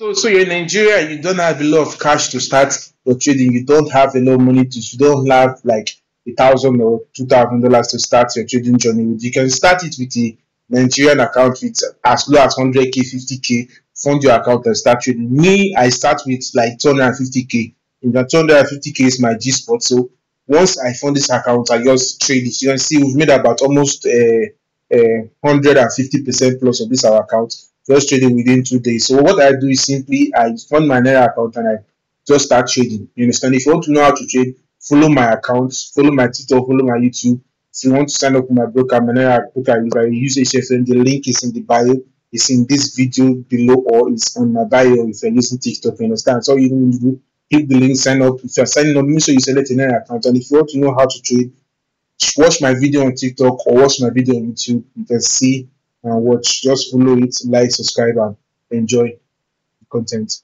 So you're in Nigeria, you don't have a lot of cash to start your trading. You don't have a lot of money to. You don't have like $1,000 or $2,000 to start your trading journey with. You can start it with a Nigerian account with as low as 100K, 50K. Fund your account and start trading. Me, I start with like 250K. In that 250K is my G spot. So once I fund this account, I just trade it. You can see we've made about almost 150% plus of this our account just trading within 2 days. So what I do is simply I fund my Naira account and I just start trading. You understand? If you want to know how to trade, follow my accounts, follow my TikTok, follow my YouTube. If you want to sign up with my broker, my Naira broker, I use HFM. The link is in the bio. It's in this video below or it's on my bio if you're using TikTok. You understand? So you need to do, click the link, sign up. If you're signing up, make sure you select a Naira account. And if you want to know how to trade, watch my video on TikTok or watch my video on YouTube. You can see and watch. Just follow it, like, subscribe, and enjoy the content.